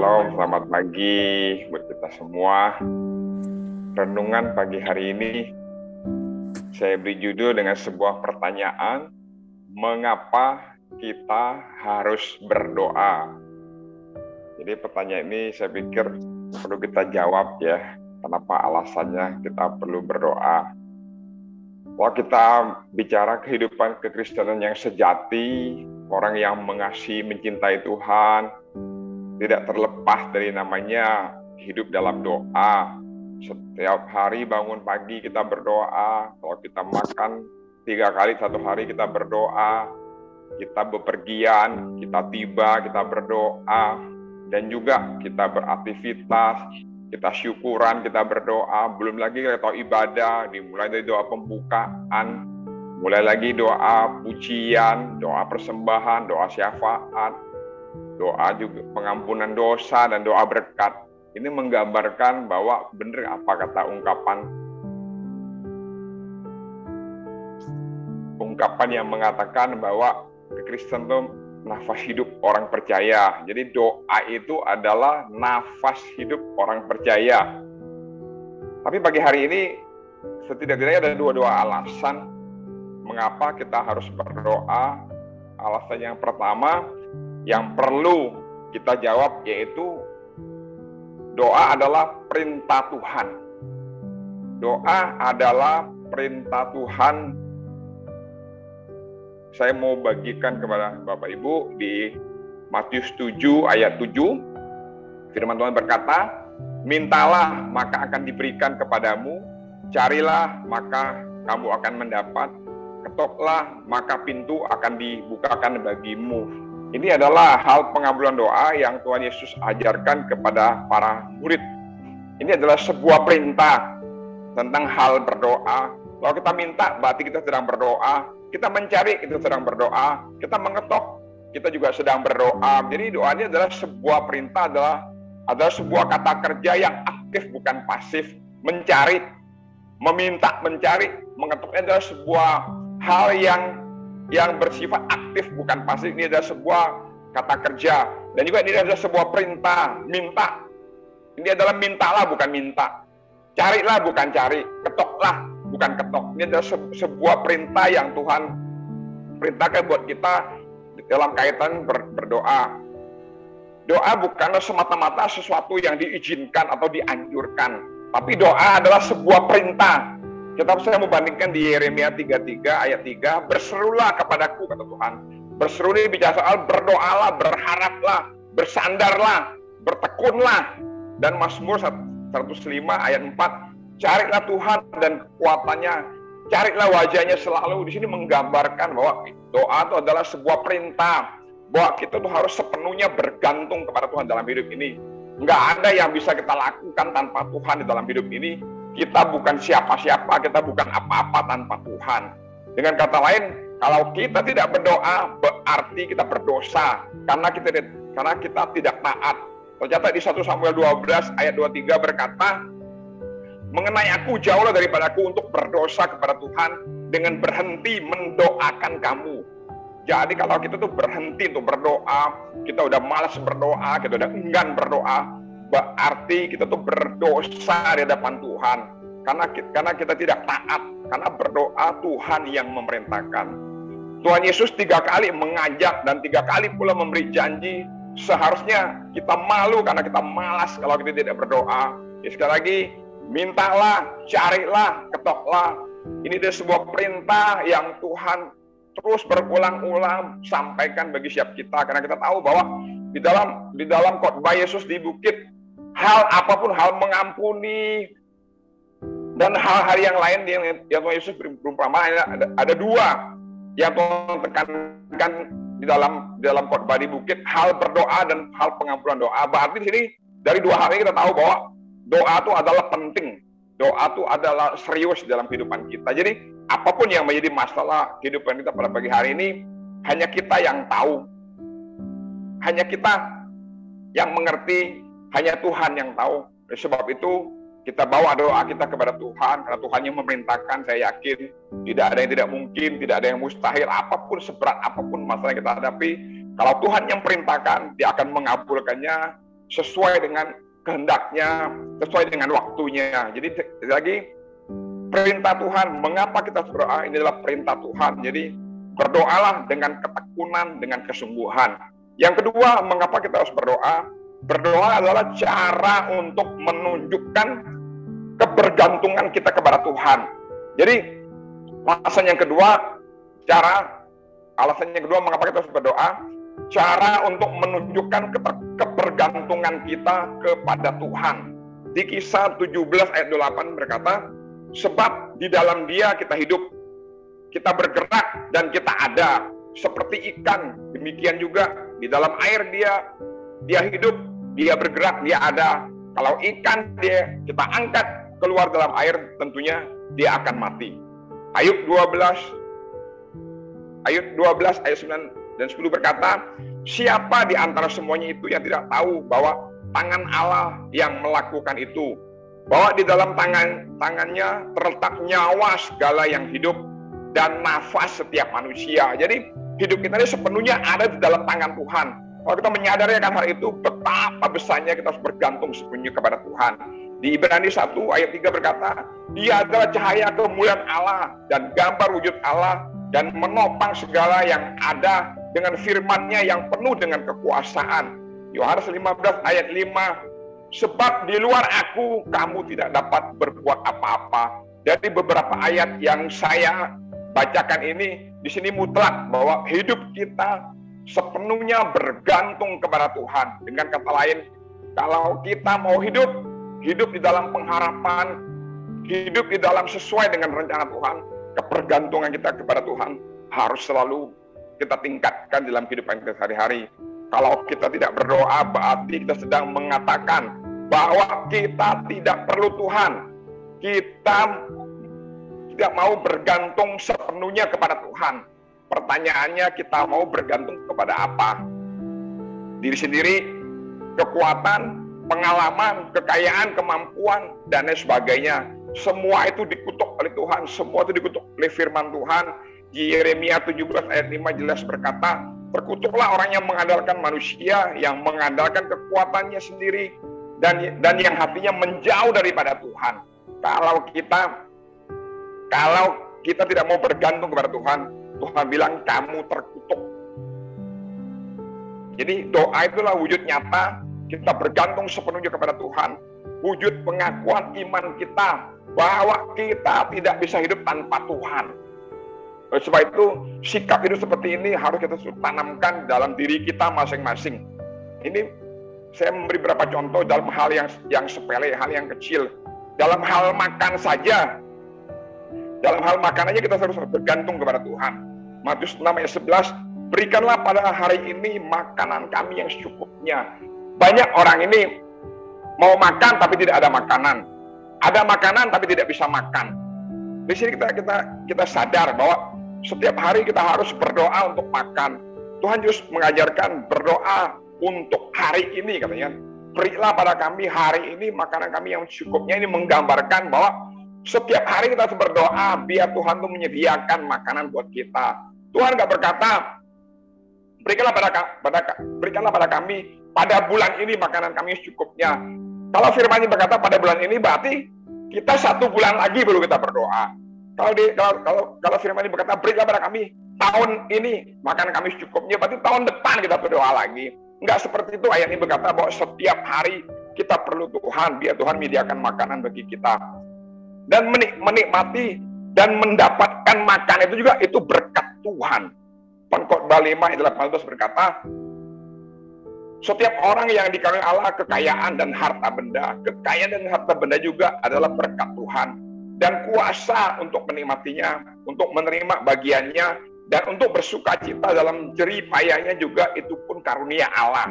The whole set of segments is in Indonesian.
Shalom, selamat pagi buat kita semua. Renungan pagi hari ini saya beri judul dengan sebuah pertanyaan, mengapa kita harus berdoa? Jadi pertanyaan ini saya pikir perlu kita jawab ya, kenapa alasannya kita perlu berdoa. Kalau kita bicara kehidupan kekristenan yang sejati, orang yang mengasihi, mencintai Tuhan, tidak terlepas dari namanya hidup dalam doa. Setiap hari bangun pagi kita berdoa. Kalau kita makan 3 kali satu hari kita berdoa. Kita bepergian, kita tiba, kita berdoa. Dan juga kita beraktivitas, kita syukuran, kita berdoa. Belum lagi kalau ibadah, dimulai dari doa pembukaan, mulai lagi doa pujian, doa persembahan, doa syafaat, doa juga pengampunan dosa dan doa berkat. Ini menggambarkan bahwa benar apa kata ungkapan yang mengatakan bahwa Kristen itu nafas hidup orang percaya. Jadi doa itu adalah nafas hidup orang percaya. Tapi pagi hari ini setidaknya ada dua alasan mengapa kita harus berdoa. Alasan yang pertama yang perlu kita jawab yaitu doa adalah perintah Tuhan. Doa adalah perintah Tuhan. Saya mau bagikan kepada Bapak Ibu di Matius 7 ayat 7. Firman Tuhan berkata, mintalah maka akan diberikan kepadamu, carilah maka kamu akan mendapat, ketoklah maka pintu akan dibukakan bagimu. Ini adalah hal pengabulan doa yang Tuhan Yesus ajarkan kepada para murid. Ini adalah sebuah perintah tentang hal berdoa. Kalau kita minta, berarti kita sedang berdoa. Kita mencari, kita sedang berdoa. Kita mengetok, kita juga sedang berdoa. Jadi doa ini adalah sebuah perintah, adalah sebuah kata kerja yang aktif, bukan pasif. Mencari, meminta, mencari, mengetoknya adalah sebuah hal yang bersifat aktif, bukan pasif. Ini adalah sebuah kata kerja. Dan juga ini adalah sebuah perintah, minta. Ini adalah mintalah, bukan minta. Carilah, bukan cari. Ketoklah, bukan ketok. Ini adalah sebuah perintah yang Tuhan perintahkan buat kita dalam kaitan berdoa. Doa bukanlah semata-mata sesuatu yang diizinkan atau dianjurkan. Tapi doa adalah sebuah perintah. Saya membandingkan di Yeremia 33 ayat 3, berserulah kepadaku, kata Tuhan. Berseru ini bicara soal berdoalah, berharaplah, bersandarlah, bertekunlah. Dan Mazmur 105 ayat 4, carilah Tuhan dan kekuatannya, carilah wajahnya selalu. Di sini menggambarkan bahwa doa itu adalah sebuah perintah, bahwa kita tuh harus sepenuhnya bergantung kepada Tuhan dalam hidup ini. Nggak ada yang bisa kita lakukan tanpa Tuhan di dalam hidup ini. Kita bukan siapa-siapa, kita bukan apa-apa tanpa Tuhan. Dengan kata lain, kalau kita tidak berdoa, berarti kita berdosa. Karena kita tidak taat. Tercatat di 1 Samuel 12 ayat 23 berkata, mengenai aku jauhlah daripadaku untuk berdosa kepada Tuhan dengan berhenti mendoakan kamu. Jadi kalau kita tuh berhenti untuk berdoa, kita udah malas berdoa, kita udah enggan berdoa, berarti kita tuh berdosa di hadapan Tuhan. Karena kita tidak taat, karena berdoa Tuhan yang memerintahkan. Tuhan Yesus 3 kali mengajak dan 3 kali pula memberi janji. Seharusnya kita malu karena kita malas kalau kita tidak berdoa. Sekali lagi, mintalah, carilah, ketoklah. Ini adalah sebuah perintah yang Tuhan terus berulang-ulang sampaikan bagi setiap kita. Karena kita tahu bahwa di dalam khotbah Yesus di bukit, hal apapun, hal mengampuni dan hal-hal yang lain yang Tuhan Yesus berumpamanya ada 2 yang Tuhan tekankan di dalam khotbah di bukit, hal berdoa dan hal pengampunan doa. Berarti di sini dari 2 hal ini kita tahu bahwa doa itu adalah penting, doa itu adalah serius dalam kehidupan kita. Jadi apapun yang menjadi masalah kehidupan kita pada pagi hari ini, hanya kita yang tahu, hanya kita yang mengerti, hanya Tuhan yang tahu. Oleh sebab itu, kita bawa doa kita kepada Tuhan, karena Tuhan yang memerintahkan. Saya yakin tidak ada yang tidak mungkin, tidak ada yang mustahil. Apapun, seberat apapun masalah yang kita hadapi, kalau Tuhan yang perintahkan, Dia akan mengabulkannya sesuai dengan kehendaknya, sesuai dengan waktunya. Jadi lagi perintah Tuhan, mengapa kita harus berdoa? Ini adalah perintah Tuhan. Jadi berdoalah dengan ketekunan, dengan kesungguhan. Yang kedua, mengapa kita harus berdoa? Berdoa adalah cara untuk menunjukkan kebergantungan kita kepada Tuhan. Jadi alasan yang kedua mengapa kita harus berdoa, cara untuk menunjukkan kebergantungan kita kepada Tuhan. Di Kisah 17 ayat 28 berkata, sebab di dalam Dia kita hidup, kita bergerak dan kita ada. Seperti ikan, demikian juga di dalam air dia hidup, dia bergerak, dia ada. Kalau ikan kita angkat keluar dalam air, tentunya dia akan mati. Ayub 12 ayat 9 dan 10 berkata, siapa di antara semuanya itu yang tidak tahu bahwa tangan Allah yang melakukan itu, bahwa di dalam tangannya terletak nyawa segala yang hidup dan nafas setiap manusia. Jadi hidup kita ini sepenuhnya ada di dalam tangan Tuhan. Kalau kita menyadari akan hal itu, betapa besarnya kita harus bergantung sepenuhnya kepada Tuhan. Di Ibrani 1 ayat 3 berkata, Dia adalah cahaya kemuliaan Allah dan gambar wujud Allah, dan menopang segala yang ada dengan firman-Nya yang penuh dengan kekuasaan. Yohanes 15 ayat 5, sebab di luar aku kamu tidak dapat berbuat apa-apa. Dari beberapa ayat yang saya bacakan ini, di sini mutlak bahwa hidup kita sepenuhnya bergantung kepada Tuhan. Dengan kata lain, kalau kita mau hidup di dalam pengharapan, hidup di dalam sesuai dengan rencana Tuhan, kebergantungan kita kepada Tuhan harus selalu kita tingkatkan dalam kehidupan kita sehari-hari. Kalau kita tidak berdoa, berarti kita sedang mengatakan bahwa kita tidak perlu Tuhan. Kita tidak mau bergantung sepenuhnya kepada Tuhan. Pertanyaannya, kita mau bergantung kepada apa? Diri sendiri, kekuatan, pengalaman, kekayaan, kemampuan, dan lain sebagainya. Semua itu dikutuk oleh Tuhan, semua itu dikutuk oleh firman Tuhan. Di Yeremia 17 ayat 5 jelas berkata, terkutuklah orang yang mengandalkan manusia, yang mengandalkan kekuatannya sendiri, dan yang hatinya menjauh daripada Tuhan. Kalau kita tidak mau bergantung kepada Tuhan, Tuhan bilang kamu terkutuk. Jadi doa itulah wujud nyata kita bergantung sepenuhnya kepada Tuhan. Wujud pengakuan iman kita bahwa kita tidak bisa hidup tanpa Tuhan. Oleh sebab itu, sikap hidup seperti ini harus kita tanamkan dalam diri kita masing-masing. Ini saya memberi beberapa contoh dalam hal yang sepele, hal yang kecil. Dalam hal makan saja, dalam hal makan aja kita harus bergantung kepada Tuhan. Matius 6 ayat 11, berikanlah pada hari ini makanan kami yang secukupnya. Banyak orang ini mau makan tapi tidak ada makanan. Ada makanan tapi tidak bisa makan. Di sini kita sadar bahwa setiap hari kita harus berdoa untuk makan. Tuhan Yesus mengajarkan berdoa untuk hari ini, katanya. Berilah pada kami hari ini makanan kami yang secukupnya. Ini menggambarkan bahwa setiap hari kita harus berdoa biar Tuhan itu menyediakan makanan buat kita. Tuhan nggak berkata, berikanlah pada kami pada bulan ini makanan kami secukupnya. Kalau firman-Nya berkata pada bulan ini, berarti kita 1 bulan lagi baru kita berdoa. Kalau firman-Nya berkata berikanlah pada kami tahun ini makanan kami secukupnya, berarti tahun depan kita berdoa lagi. Enggak seperti itu. Ayat ini berkata bahwa setiap hari kita perlu Tuhan, biar Tuhan menyediakan makanan bagi kita. Dan menikmati dan mendapatkan makan itu juga itu berkat Tuhan. Pengkhotbah 5 ayat 18 berkata, setiap orang yang dikaruniai Allah kekayaan dan harta benda. Kekayaan dan harta benda juga adalah berkat Tuhan. Dan kuasa untuk menikmatinya, untuk menerima bagiannya, dan untuk bersuka cita dalam jerih payahnya juga itu pun karunia Allah.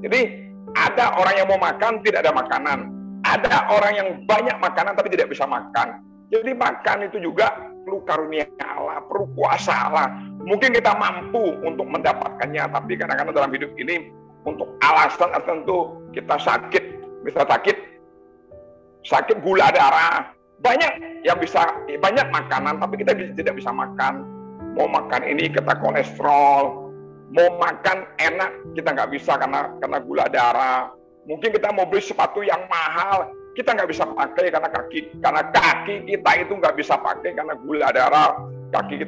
Jadi ada orang yang mau makan, tidak ada makanan. Ada orang yang banyak makanan tapi tidak bisa makan. Jadi makan itu juga perlu karunia Allah, perlu kuasa Allah. Mungkin kita mampu untuk mendapatkannya, tapi kadang-kadang dalam hidup ini untuk alasan tertentu kita sakit, bisa sakit gula darah. Banyak yang bisa, banyak makanan tapi kita tidak bisa makan. Mau makan ini kita kolesterol, mau makan enak kita nggak bisa karena gula darah. Mungkin kita mau beli sepatu yang mahal, kita nggak bisa pakai karena kaki kita itu nggak bisa pakai karena gula darah, kaki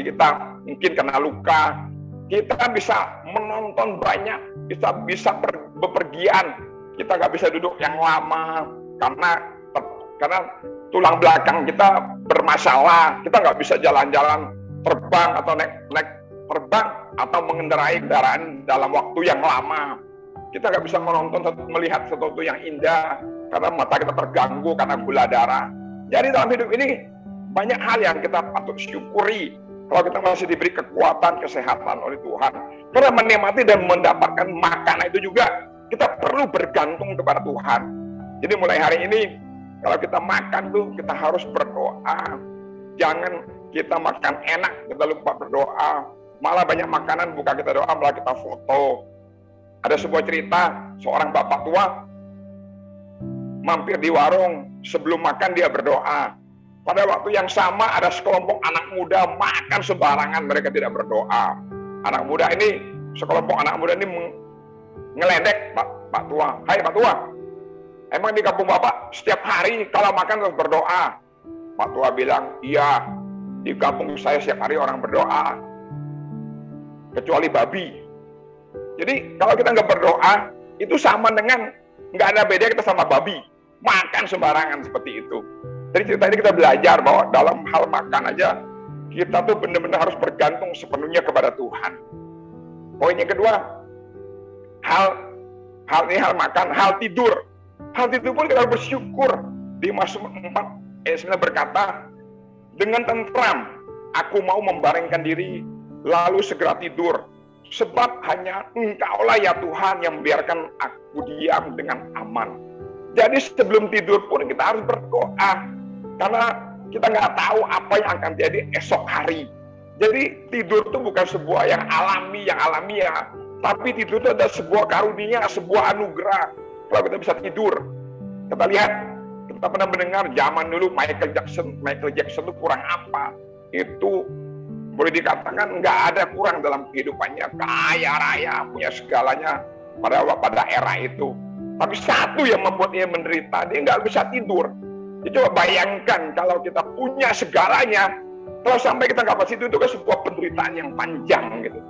kita mungkin kena luka. Kita bisa menonton banyak, bisa bepergian, kita nggak bisa duduk yang lama karena tulang belakang kita bermasalah, kita nggak bisa jalan-jalan, terbang atau naik terbang atau mengendarai kendaraan dalam waktu yang lama. Kita nggak bisa melihat sesuatu yang indah karena mata kita terganggu karena gula darah. Jadi dalam hidup ini banyak hal yang kita patut syukuri kalau kita masih diberi kekuatan, kesehatan oleh Tuhan. Karena menikmati dan mendapatkan makanan itu juga kita perlu bergantung kepada Tuhan. Jadi mulai hari ini kalau kita makan tuh kita harus berdoa. Jangan kita makan enak kita lupa berdoa. Malah banyak makanan bukan kita doa malah kita foto. Ada sebuah cerita, seorang bapak tua mampir di warung, sebelum makan dia berdoa. Pada waktu yang sama ada sekelompok anak muda makan sembarangan, mereka tidak berdoa. Sekelompok anak muda ini ngeledek Pak Tua. Hai Pak Tua, emang di kampung Bapak setiap hari kalau makan harus berdoa? Pak Tua bilang, iya, di kampung saya setiap hari orang berdoa, kecuali babi. Jadi kalau kita nggak berdoa, itu sama dengan nggak ada beda kita sama babi. Makan sembarangan seperti itu. Dari cerita ini kita belajar bahwa dalam hal makan aja, kita tuh benar-benar harus bergantung sepenuhnya kepada Tuhan. Poin yang kedua, hal makan, hal tidur. Hal tidur pun kita harus bersyukur. Di Mazmur 4 ayat 9 berkata, dengan tentram, aku mau membaringkan diri, lalu segera tidur. Sebab hanya Engkaulah ya Tuhan yang membiarkan aku diam dengan aman. Jadi sebelum tidur pun kita harus berdoa. Karena kita nggak tahu apa yang akan terjadi esok hari. Jadi tidur itu bukan sebuah yang alamiah. Tapi tidur itu adalah sebuah karunia, sebuah anugerah. Kalau kita bisa tidur. Kita lihat, kita pernah mendengar zaman dulu Michael Jackson itu kurang apa. Itu boleh dikatakan nggak ada kurang dalam kehidupannya, kaya raya, punya segalanya pada era itu. Tapi satu yang membuat dia menderita, dia nggak bisa tidur. Jadi coba bayangkan kalau kita punya segalanya, kalau sampai kita nggak bisa tidur, itu kan sebuah penderitaan yang panjang gitu.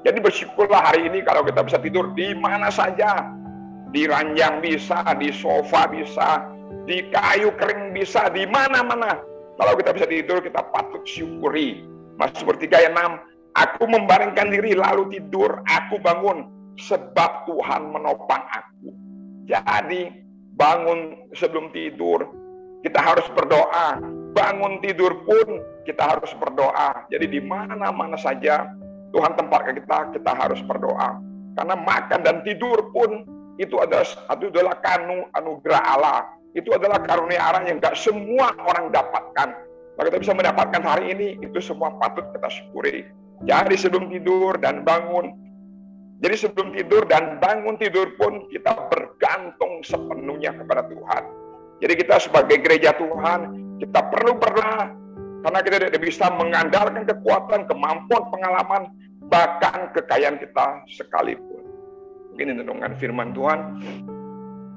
Jadi bersyukurlah hari ini kalau kita bisa tidur di mana saja, di ranjang bisa, di sofa bisa, di kayu kering bisa, di mana-mana. Kalau kita bisa tidur, kita patut syukuri. Mazmur 3 ayat 6, aku membaringkan diri lalu tidur, aku bangun sebab Tuhan menopang aku. Jadi bangun sebelum tidur, kita harus berdoa. Bangun tidur pun kita harus berdoa. Jadi di mana-mana saja Tuhan tempatkan kita harus berdoa. Karena makan dan tidur pun itu adalah anugerah Allah. Itu adalah karunia Allah yang gak semua orang dapatkan. Kalau kita bisa mendapatkan hari ini, itu semua patut kita syukuri. Jadi sebelum tidur dan bangun. Jadi sebelum tidur dan bangun tidur pun kita bergantung sepenuhnya kepada Tuhan. Jadi kita sebagai gereja Tuhan, kita perlu berdoa. Karena kita tidak bisa mengandalkan kekuatan, kemampuan, pengalaman, bahkan kekayaan kita sekalipun. Mungkin ini renungan firman Tuhan.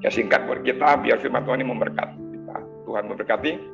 Ya singkat buat kita, biar firman Tuhan ini memberkati kita. Tuhan memberkati.